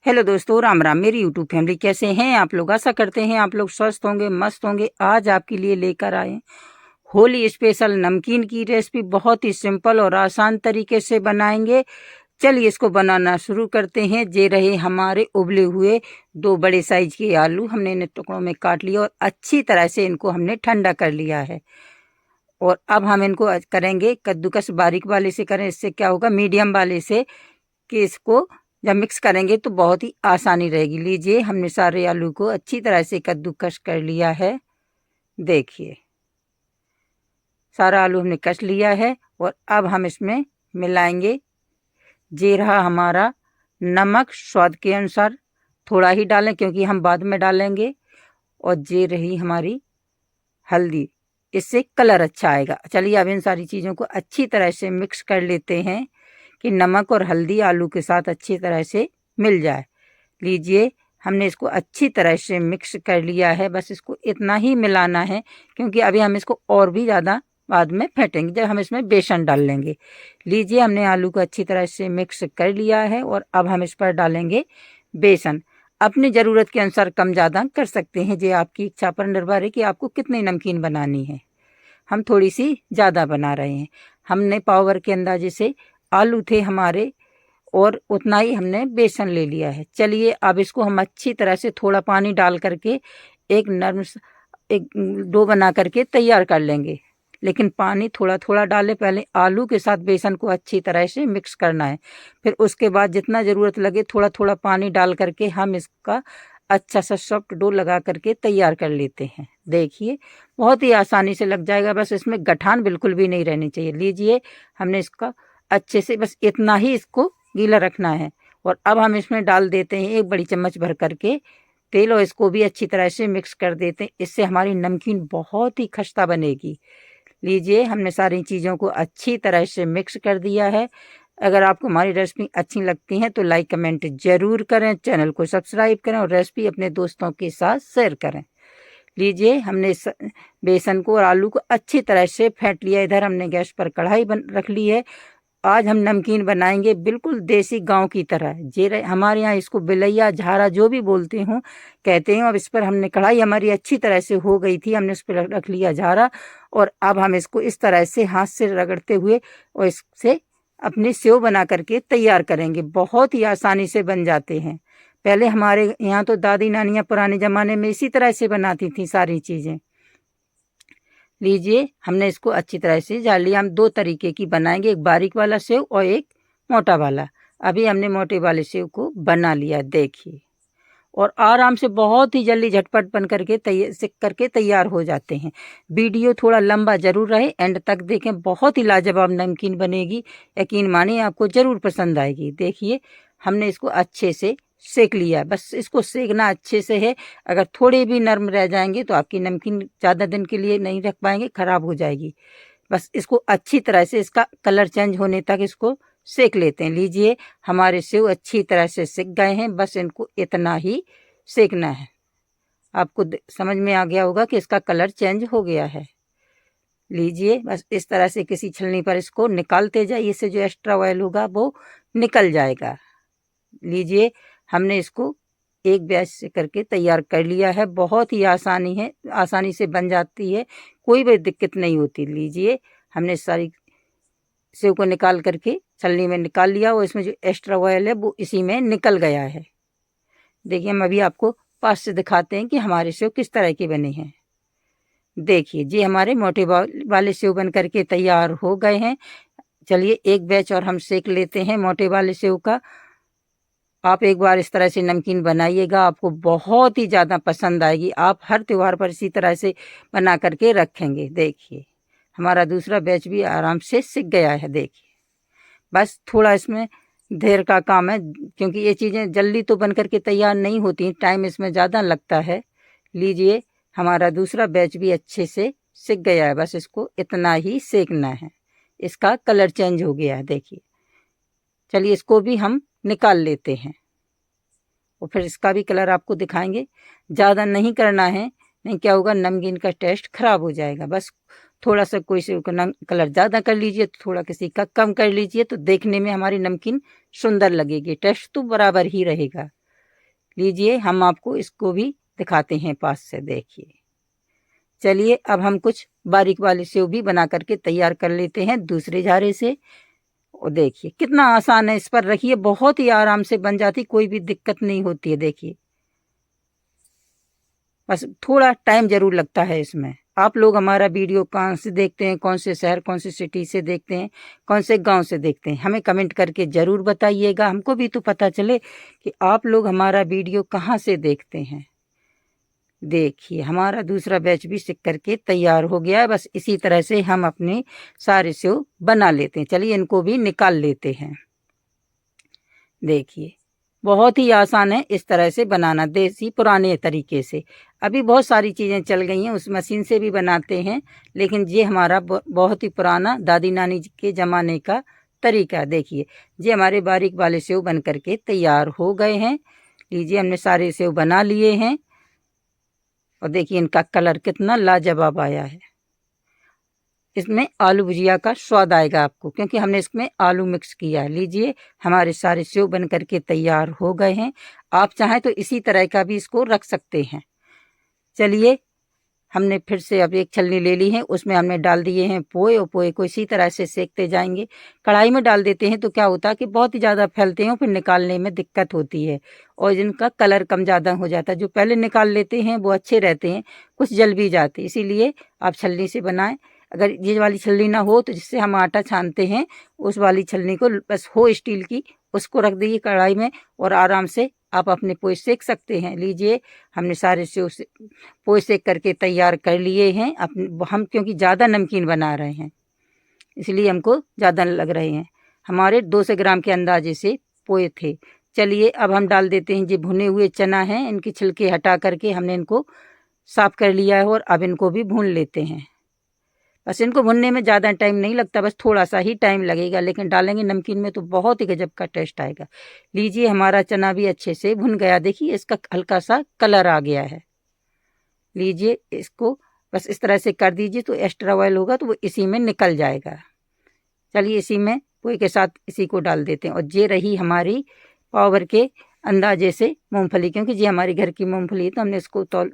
Hello दोस्तों, राम राम। मेरी YouTube family कैसे हैं आप लोग? आशा करते हैं आप लोग स्वस्थ होंगे, मस्त होंगे। आज आपके लिए लेकर आए होली स्पेशल नमकीन की रेसिपी। बहुत ही सिंपल और आसान तरीके से बनाएंगे। चलिए इसको बनाना शुरू करते हैं। ये रहे हमारे उबले हुए 2 बड़े साइज के आलू। हमने इन्हें टुकड़ों में काट लिया और अच्छी तरह से इनको हमने ठंडा कर लिया है। और अब हम इनको करेंगे कद्दूकस। बारीक वाले से करें, इससे क्या होगा, मीडियम वाले से, कि इसको जब मिक्स करेंगे तो बहुत ही आसानी रहेगी। लीजिए, हमने सारे आलू को अच्छी तरह से कद्दूकस कर लिया है। देखिए, सारा आलू हमने कस लिया है। और अब हम इसमें मिलाएंगे, ये रहा हमारा नमक स्वाद के अनुसार। थोड़ा ही डालें क्योंकि हम बाद में डालेंगे। और ये रही हमारी हल्दी, इससे कलर अच्छा आएगा। चलिए अब इन सारी चीज़ों को अच्छी तरह से मिक्स कर लेते हैं कि नमक और हल्दी आलू के साथ अच्छी तरह से मिल जाए। लीजिए, हमने इसको अच्छी तरह से मिक्स कर लिया है। बस इसको इतना ही मिलाना है क्योंकि अभी हम इसको और भी ज़्यादा बाद में फेंटेंगे जब हम इसमें बेसन डाल लेंगे। लीजिए, हमने आलू को अच्छी तरह से मिक्स कर लिया है और अब हम इस पर डालेंगे बेसन। अपनी ज़रूरत के अनुसार कम ज़्यादा कर सकते हैं। ये आपकी इच्छा पर निर्भर है कि आपको कितनी नमकीन बनानी है। हम थोड़ी सी ज़्यादा बना रहे हैं। हमने पावर के अंदाजे से आलू थे हमारे और उतना ही हमने बेसन ले लिया है। चलिए अब इसको हम अच्छी तरह से थोड़ा पानी डाल करके एक डो बना करके तैयार कर लेंगे। लेकिन पानी थोड़ा थोड़ा डालें। पहले आलू के साथ बेसन को अच्छी तरह से मिक्स करना है, फिर उसके बाद जितना ज़रूरत लगे थोड़ा थोड़ा पानी डाल करके हम इसका अच्छा सा सॉफ्ट डो लगा करके तैयार कर लेते हैं। देखिए, बहुत ही आसानी से लग जाएगा। बस इसमें गठान बिल्कुल भी नहीं रहनी चाहिए। लीजिए, हमने इसका अच्छे से बस इतना ही इसको गीला रखना है। और अब हम इसमें डाल देते हैं 1 बड़ी चम्मच भर करके तेल और इसको भी अच्छी तरह से मिक्स कर देते हैं। इससे हमारी नमकीन बहुत ही खस्ता बनेगी। लीजिए, हमने सारी चीज़ों को अच्छी तरह से मिक्स कर दिया है। अगर आपको हमारी रेसिपी अच्छी लगती है तो लाइक कमेंट ज़रूर करें, चैनल को सब्सक्राइब करें और रेसिपी अपने दोस्तों के साथ शेयर करें। लीजिए, हमने बेसन को और आलू को अच्छी तरह से फेंट लिया। इधर हमने गैस पर कढ़ाई रख ली है। आज हम नमकीन बनाएंगे बिल्कुल देसी गांव की तरह। जे हमारे यहाँ इसको बिलैया झारा जो भी बोलते हों कहते हैं। और इस पर हमने कढ़ाई हमारी अच्छी तरह से हो गई थी, हमने उस पर रख लिया झारा। और अब हम इसको इस तरह से हाथ से रगड़ते हुए और इससे अपनी सेव बना करके तैयार करेंगे। बहुत ही आसानी से बन जाते हैं। पहले हमारे यहाँ तो दादी नानियाँ पुराने ज़माने में इसी तरह से बनाती थी सारी चीज़ें। लीजिए, हमने इसको अच्छी तरह से झाड़ लिया। हम 2 तरीके की बनाएंगे, एक बारीक वाला सेव और एक मोटा वाला। अभी हमने मोटे वाले सेव को बना लिया। देखिए, और आराम से बहुत ही जल्दी झटपट बन करके सिक करके तैयार हो जाते हैं। वीडियो थोड़ा लंबा ज़रूर रहे, एंड तक देखें। बहुत ही लाजवाब नमकीन बनेगी। यकीन मानिए आपको ज़रूर पसंद आएगी। देखिए, हमने इसको अच्छे से सेक लिया। बस इसको सेकना अच्छे से है। अगर थोड़े भी नरम रह जाएंगे तो आपकी नमकीन ज़्यादा दिन के लिए नहीं रख पाएंगे, ख़राब हो जाएगी। बस इसको अच्छी तरह से इसका कलर चेंज होने तक इसको सेक लेते हैं। लीजिए, हमारे सेव अच्छी तरह से सिक गए हैं। बस इनको इतना ही सेकना है। आपको समझ में आ गया होगा कि इसका कलर चेंज हो गया है। लीजिए, बस इस तरह से किसी छलनी पर इसको निकालते जाइए, इससे जो एक्स्ट्रा ऑयल होगा वो निकल जाएगा। लीजिए, हमने इसको एक बैच से करके तैयार कर लिया है। बहुत ही आसानी से बन जाती है, कोई भी दिक्कत नहीं होती। लीजिए, हमने सारी सेव को निकाल करके छलनी में निकाल लिया और इसमें जो एक्स्ट्रा ऑयल है वो इसी में निकल गया है। देखिए, हम अभी आपको पास से दिखाते हैं कि हमारे सेव किस तरह के बने हैं। देखिए, ये हमारे मोटे वाले सेव बन करके तैयार हो गए हैं। चलिए एक बैच और हम सेक लेते हैं मोटे वाले सेव का। आप एक बार इस तरह से नमकीन बनाइएगा, आपको बहुत ही ज़्यादा पसंद आएगी। आप हर त्यौहार पर इसी तरह से बना करके रखेंगे। देखिए, हमारा दूसरा बैच भी आराम से सिक गया है। देखिए, बस थोड़ा इसमें देर का काम है क्योंकि ये चीज़ें जल्दी तो बन करके तैयार नहीं होती, टाइम इसमें ज़्यादा लगता है। लीजिए, हमारा दूसरा बैच भी अच्छे से सिक गया है। बस इसको इतना ही सेकना है। इसका कलर चेंज हो गया है। देखिए, चलिए इसको भी हम निकाल लेते हैं और फिर इसका भी कलर आपको दिखाएंगे। ज़्यादा नहीं करना है, नहीं क्या होगा, नमकीन का टेस्ट खराब हो जाएगा। बस थोड़ा सा कोई से कलर ज़्यादा कर लीजिए, तो थोड़ा किसी का कम कर लीजिए, तो देखने में हमारी नमकीन सुंदर लगेगी, टेस्ट तो बराबर ही रहेगा। लीजिए हम आपको इसको भी दिखाते हैं पास से, देखिए। चलिए अब हम कुछ बारीक वाले सेव भी बना करके तैयार कर लेते हैं दूसरे झारे से। और देखिए कितना आसान है, इस पर रखिए बहुत ही आराम से बन जाती, कोई भी दिक्कत नहीं होती है। देखिए बस थोड़ा टाइम जरूर लगता है इसमें। आप लोग हमारा वीडियो कहाँ से देखते हैं, कौन से शहर, कौन सी सिटी से देखते हैं, कौन से गांव से देखते हैं, हमें कमेंट करके ज़रूर बताइएगा, हमको भी तो पता चले कि आप लोग हमारा वीडियो कहाँ से देखते हैं। देखिए हमारा दूसरा बैच भी सिक करके तैयार हो गया है। बस इसी तरह से हम अपने सारे सेव बना लेते हैं। चलिए इनको भी निकाल लेते हैं। देखिए बहुत ही आसान है इस तरह से बनाना, देसी पुराने तरीके से। अभी बहुत सारी चीज़ें चल गई हैं, उस मशीन से भी बनाते हैं, लेकिन ये हमारा बहुत ही पुराना दादी नानी के ज़माने का तरीका। देखिए ये हमारे बारीक वाले सेव बन करके तैयार हो गए हैं। लीजिए हमने सारे सेव बना लिए हैं और देखिए इनका कलर कितना लाजवाब आया है। इसमें आलू भुजिया का स्वाद आएगा आपको, क्योंकि हमने इसमें आलू मिक्स किया है। लीजिए हमारे सारे सेव बन करके तैयार हो गए हैं। आप चाहें तो इसी तरह का भी इसको रख सकते हैं। चलिए हमने फिर से अब एक छलनी ले ली है, उसमें हमने डाल दिए हैं पोए, और पोए को इसी तरह से सेकते जाएंगे। कढ़ाई में डाल देते हैं तो क्या होता है कि बहुत ही ज़्यादा फैलते हैं, फिर निकालने में दिक्कत होती है और जिनका कलर कम ज़्यादा हो जाता है। जो पहले निकाल लेते हैं वो अच्छे रहते हैं, कुछ जल भी जाते हैं। इसीलिए आप छलनी से बनाएं। अगर ये वाली छलनी ना हो तो जिससे हम आटा छानते हैं उस वाली छलनी को बस हो स्टील की, उसको रख दीजिए कढ़ाई में और आराम से आप अपने पोए सेक सकते हैं। लीजिए हमने सारे सेव पोए सेक करके तैयार कर लिए हैं। हम क्योंकि ज़्यादा नमकीन बना रहे हैं इसलिए हमको ज़्यादा लग रहे हैं। हमारे 200 ग्राम के अंदाजे से पोए थे। चलिए अब हम डाल देते हैं, जो भुने हुए चना हैं इनके छिलके हटा करके हमने इनको साफ कर लिया है और अब इनको भी भून लेते हैं। बस इनको भुनने में ज़्यादा टाइम नहीं लगता, बस थोड़ा सा ही टाइम लगेगा, लेकिन डालेंगे नमकीन में तो बहुत ही गजब का टेस्ट आएगा। लीजिए हमारा चना भी अच्छे से भुन गया, देखिए इसका हल्का सा कलर आ गया है। लीजिए इसको बस इस तरह से कर दीजिए तो एक्स्ट्रा ऑयल होगा तो वो इसी में निकल जाएगा। चलिए इसी में पोए के साथ इसी को डाल देते हैं। और ये रही हमारी पावर के अंदाजे से मूंगफली, क्योंकि ये हमारी घर की मूंगफली है तो हमने इसको तौल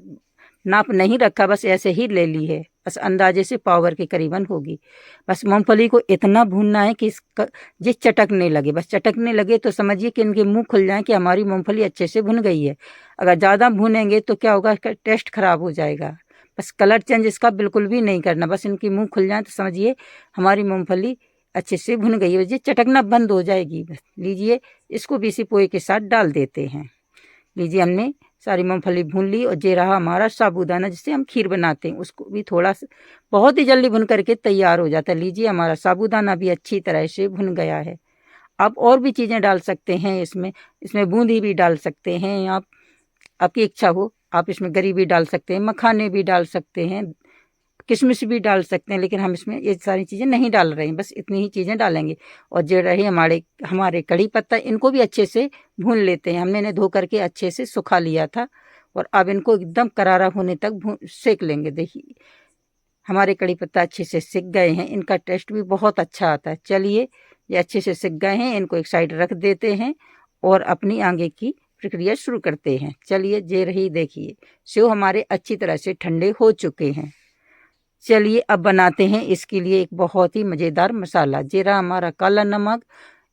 नाप नहीं रखा, बस ऐसे ही ले ली है। बस अंदाजे से पावर के करीबन होगी। बस मूंगफली को इतना भूनना है कि ये चटकने लगे। बस चटकने लगे तो समझिए कि इनके मुंह खुल जाए कि हमारी मूंगफली अच्छे से भुन गई है। अगर ज़्यादा भूनेंगे तो क्या होगा, इसका टेस्ट खराब हो जाएगा। बस कलर चेंज इसका बिल्कुल भी नहीं करना, बस इनकी मुँह खुल जाए तो समझिए हमारी मूँगफली अच्छे से भुन गई है। ये चटकना बंद हो जाएगी। बस लीजिए इसको भी इसी पोए के साथ डाल देते हैं। लीजिए हमने सारी मूंगफली भून ली और ये रहा हमारा साबूदाना जिससे हम खीर बनाते हैं, उसको भी थोड़ा सा बहुत ही जल्दी भुन करके तैयार हो जाता है। लीजिए हमारा साबूदाना भी अच्छी तरह से भुन गया है। आप और भी चीज़ें डाल सकते हैं इसमें बूंदी भी डाल सकते हैं, आप आपकी इच्छा हो। आप इसमें गरी भी डाल सकते हैं, मखाने भी डाल सकते हैं, किशमिश भी डाल सकते हैं, लेकिन हम इसमें ये सारी चीज़ें नहीं डाल रहे हैं, बस इतनी ही चीज़ें डालेंगे। और जो रहे हमारे कड़ी पत्ता, इनको भी अच्छे से भून लेते हैं। हमने इन्हें धो करके अच्छे से सुखा लिया था और अब इनको एकदम करारा होने तक सेक लेंगे। देखिए हमारे कड़ी पत्ता अच्छे से सिक गए हैं, इनका टेस्ट भी बहुत अच्छा आता है। चलिए ये अच्छे से सिक गए हैं, इनको एक साइड रख देते हैं और अपनी आगे की प्रक्रिया शुरू करते हैं। चलिए ये रही, देखिए सेव हमारे अच्छी तरह से ठंडे हो चुके हैं। चलिए अब बनाते हैं इसके लिए एक बहुत ही मज़ेदार मसाला। जीरा हमारा काला नमक,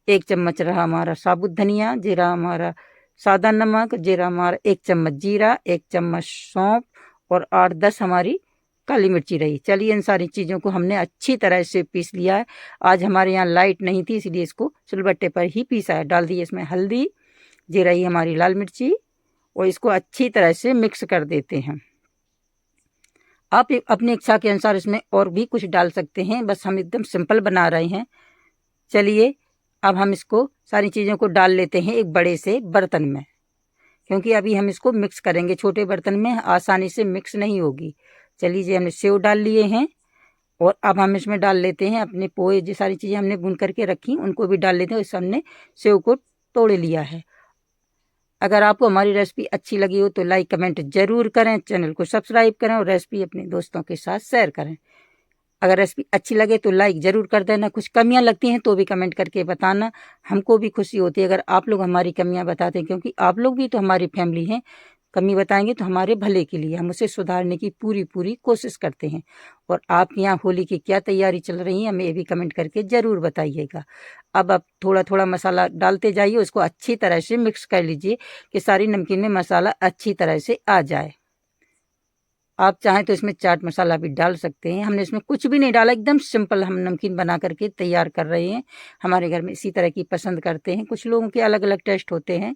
1 चम्मच रहा हमारा साबुत धनिया, जीरा हमारा सादा नमक, जीरा हमारा 1 चम्मच जीरा, 1 चम्मच सौंफ और 8-10 हमारी काली मिर्ची रही। चलिए इन सारी चीज़ों को हमने अच्छी तरह से पीस लिया है। आज हमारे यहाँ लाइट नहीं थी इसलिए इसको सिलबट्टे पर ही पीसा है। डाल दिए इसमें हल्दी, ये रही हमारी लाल मिर्ची और इसको अच्छी तरह से मिक्स कर देते हैं। आप अपनी इच्छा के अनुसार इसमें और भी कुछ डाल सकते हैं, बस हम एकदम सिंपल बना रहे हैं। चलिए अब हम इसको सारी चीज़ों को डाल लेते हैं एक बड़े से बर्तन में, क्योंकि अभी हम इसको मिक्स करेंगे। छोटे बर्तन में आसानी से मिक्स नहीं होगी। चलिए जी हमने सेव डाल लिए हैं और अब हम इसमें डाल लेते हैं अपने पोए। जो सारी चीज़ें हमने भून करके रखी उनको भी डाल लेते हैं। इस हमने सेव को तोड़ लिया है। अगर आपको हमारी रेसिपी अच्छी लगी हो तो लाइक कमेंट ज़रूर करें, चैनल को सब्सक्राइब करें और रेसिपी अपने दोस्तों के साथ शेयर करें। अगर रेसिपी अच्छी लगे तो लाइक ज़रूर कर देना। कुछ कमियां लगती हैं तो भी कमेंट करके बताना, हमको भी खुशी होती है अगर आप लोग हमारी कमियां बताते हैं, क्योंकि आप लोग भी तो हमारी फैमिली हैं। कमी बताएंगे तो हमारे भले के लिए, हम उसे सुधारने की पूरी पूरी कोशिश करते हैं। और आपके यहाँ होली की क्या तैयारी चल रही है हमें ये भी कमेंट करके ज़रूर बताइएगा। अब आप थोड़ा थोड़ा मसाला डालते जाइए, उसको अच्छी तरह से मिक्स कर लीजिए कि सारी नमकीन में मसाला अच्छी तरह से आ जाए। आप चाहें तो इसमें चाट मसाला भी डाल सकते हैं। हमने इसमें कुछ भी नहीं डाला, एकदम सिंपल हम नमकीन बना करके तैयार कर रहे हैं। हमारे घर में इसी तरह की पसंद करते हैं, कुछ लोगों के अलग अलग टेस्ट होते हैं।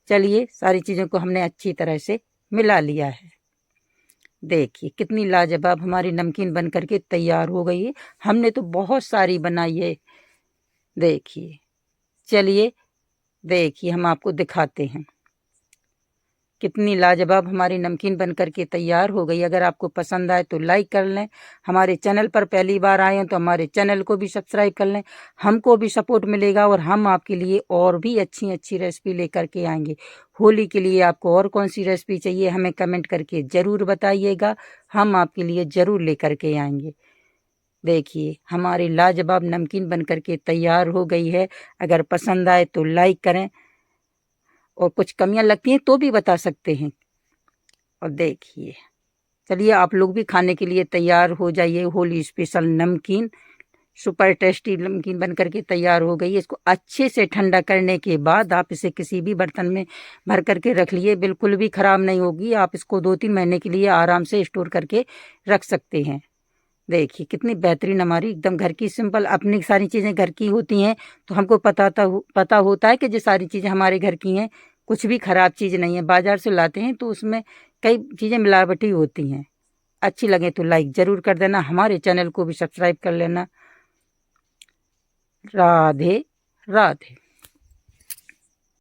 चलिए, सारी चीज़ों को हमने अच्छी तरह से मिला लिया है। देखिए कितनी लाजवाब हमारी नमकीन बन करके तैयार हो गई है। हमने तो बहुत सारी बनाई है। देखिए, चलिए देखिए हम आपको दिखाते हैं कितनी लाजवाब हमारी नमकीन बन करके तैयार हो गई। अगर आपको पसंद आए तो लाइक कर लें। हमारे चैनल पर पहली बार आए हैं तो हमारे चैनल को भी सब्सक्राइब कर लें, हमको भी सपोर्ट मिलेगा और हम आपके लिए और भी अच्छी अच्छी रेसिपी लेकर के आएंगे। होली के लिए आपको और कौन सी रेसिपी चाहिए हमें कमेंट करके ज़रूर बताइएगा, हम आपके लिए ज़रूर लेकर के आएंगे। देखिए हमारी लाजवाब नमकीन बन करके तैयार हो गई है। अगर पसंद आए तो लाइक करें और कुछ कमियां लगती हैं तो भी बता सकते हैं। और देखिए, चलिए आप लोग भी खाने के लिए तैयार हो जाइए। होली स्पेशल नमकीन सुपर टेस्टी नमकीन बन करके तैयार हो गई है। इसको अच्छे से ठंडा करने के बाद आप इसे किसी भी बर्तन में भर करके रख लिए, बिल्कुल भी ख़राब नहीं होगी। आप इसको 2-3 महीने के लिए आराम से स्टोर करके रख सकते हैं। देखिए कितनी बेहतरीन हमारी एकदम घर की सिंपल, अपनी सारी चीज़ें घर की होती हैं तो हमको पता होता है कि जो सारी चीज़ें हमारे घर की हैं, कुछ भी ख़राब चीज़ नहीं है। बाज़ार से लाते हैं तो उसमें कई चीज़ें मिलावटी होती हैं। अच्छी लगे तो लाइक ज़रूर कर देना, हमारे चैनल को भी सब्सक्राइब कर लेना। राधे राधे।